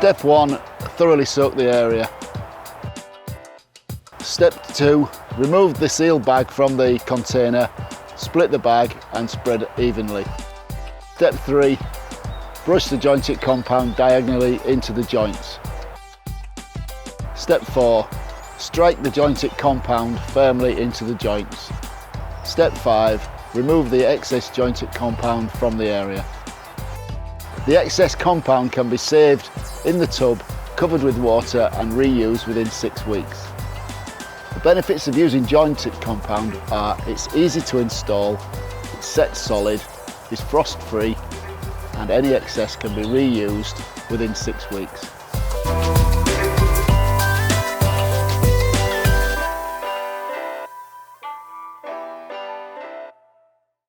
Step 1, thoroughly soak the area. Step 2, remove the seal bag from the container, split the bag and spread evenly. Step 3, brush the jointed compound diagonally into the joints. Step 4, strike the jointed compound firmly into the joints. Step 5, remove the excess jointed compound from the area. The excess compound can be saved in the tub, covered with water and reused within 6 weeks. The benefits of using jointed compound are it's easy to install, it's set solid, is frost free and any excess can be reused within 6 weeks.